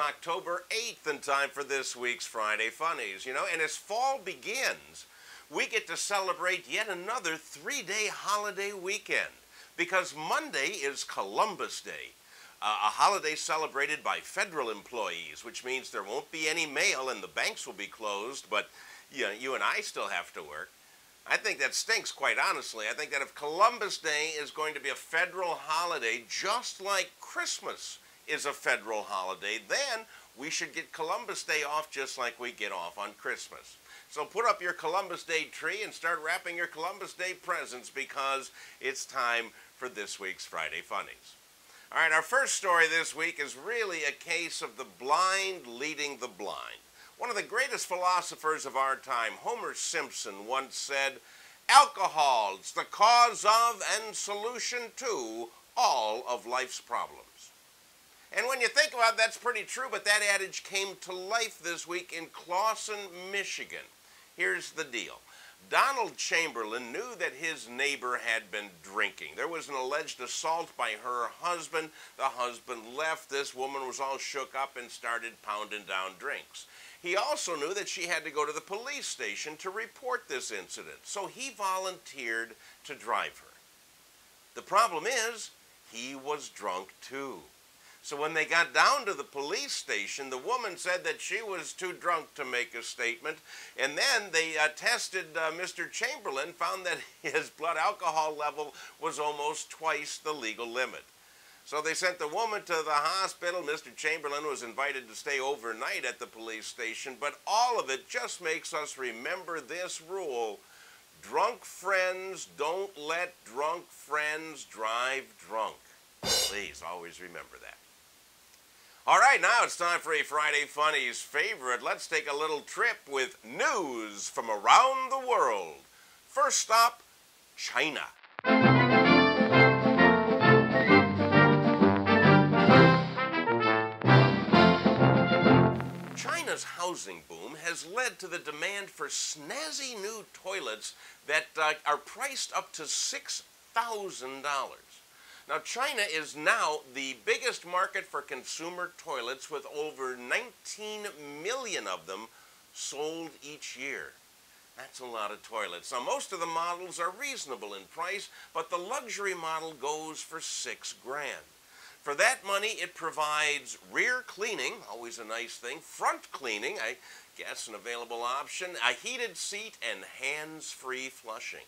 October 8th in time for this week's Friday Funnies. And as fall begins, we get to celebrate yet another 3-day holiday weekend because Monday is Columbus Day, a holiday celebrated by federal employees, which means there won't be any mail and the banks will be closed, but you and I still have to work. I think that stinks, quite honestly. I think that if Columbus Day is going to be a federal holiday, just like Christmas is a federal holiday, then we should get Columbus Day off just like we get off on Christmas. So put up your Columbus Day tree and start wrapping your Columbus Day presents because it's time for this week's Friday Funnies. All right, our first story this week is really a case of the blind leading the blind. One of the greatest philosophers of our time, Homer Simpson, once said, "Alcohol's the cause of and solution to all of life's problems." And when you think about it, that's pretty true, but that adage came to life this week in Clawson, Michigan. Here's the deal. Donald Chamberlain knew that his neighbor had been drinking. There was an alleged assault by her husband. The husband left. This woman was all shook up and started pounding down drinks. He also knew that she had to go to the police station to report this incident, so he volunteered to drive her. The problem is, he was drunk too. So when they got down to the police station, the woman said that she was too drunk to make a statement, and then they tested Mr. Chamberlain, found that his blood alcohol level was almost twice the legal limit. So they sent the woman to the hospital. Mr. Chamberlain was invited to stay overnight at the police station, but all of it just makes us remember this rule: drunk friends don't let drunk friends drive drunk. Please always remember that. All right, now it's time for a Friday Funnies favorite. Let's take a little trip with news from around the world. First stop, China. China's housing boom has led to the demand for snazzy new toilets that are priced up to $6,000. Now, China is now the biggest market for consumer toilets, with over 19 million of them sold each year. That's a lot of toilets. Now, most of the models are reasonable in price, but the luxury model goes for $6 grand. For that money, it provides rear cleaning, always a nice thing, front cleaning, I guess an available option, a heated seat, and hands-free flushing.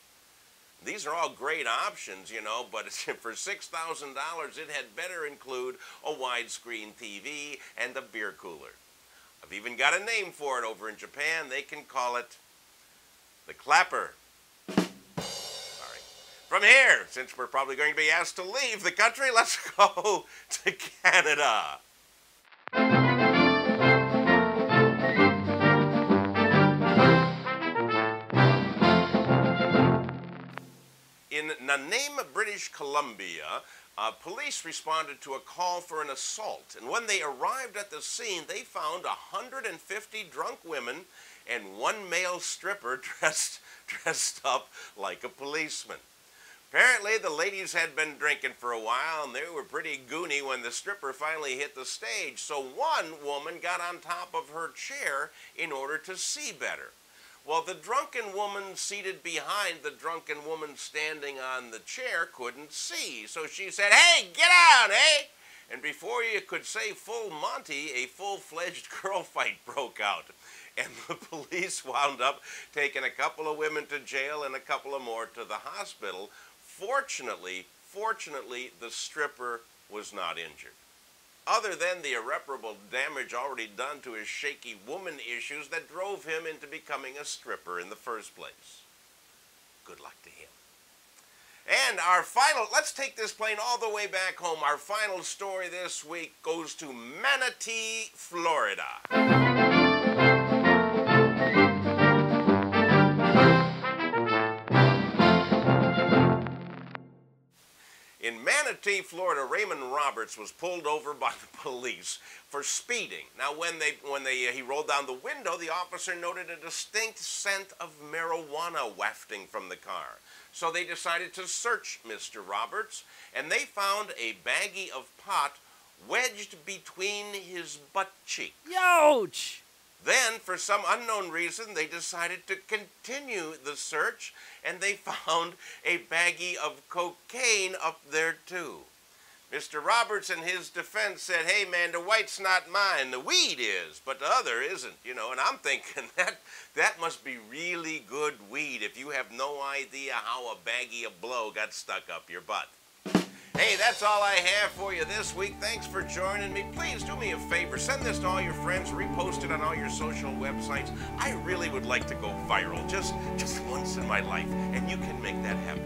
These are all great options, but for $6,000, it had better include a widescreen TV and a beer cooler. I've even got a name for it over in Japan. They can call it the clapper. From here, since we're probably going to be asked to leave the country, let's go to Canada. In Nanaimo, British Columbia, police responded to a call for an assault, and when they arrived at the scene, they found 150 drunk women and one male stripper dressed up like a policeman. Apparently, the ladies had been drinking for a while, and they were pretty goony when the stripper finally hit the stage, so one woman got on top of her chair in order to see better. Well, the drunken woman seated behind the drunken woman standing on the chair couldn't see, so she said, "Hey, get out, eh?" And before you could say full Monty, a full-fledged girl fight broke out. And the police wound up taking a couple of women to jail and a couple of more to the hospital. Fortunately, the stripper was not injured, other than the irreparable damage already done to his shaky woman issues that drove him into becoming a stripper in the first place. Good luck to him. And let's take this plane all the way back home. Our final story this week goes to Manatee, Florida. In Manatee, Florida, Raymond Roberts was pulled over by the police for speeding. Now, when he rolled down the window, the officer noted a distinct scent of marijuana wafting from the car. So they decided to search Mr. Roberts, and they found a baggie of pot wedged between his butt cheeks. Ouch! Then, for some unknown reason, they decided to continue the search, and they found a baggie of cocaine up there, too. Mr. Roberts, in his defense, said, hey, man, the white's not mine. The weed is, but the other isn't, you know. And I'm thinking that must be really good weed if you have no idea how a baggie of blow got stuck up your butt. Hey, that's all I have for you this week. Thanks for joining me. Please do me a favor. Send this to all your friends. Repost it on all your social websites. I really would like to go viral just once in my life, and you can make that happen.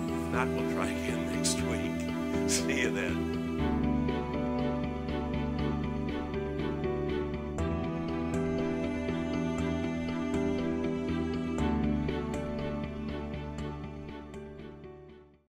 If not, we'll try again next week. See you then.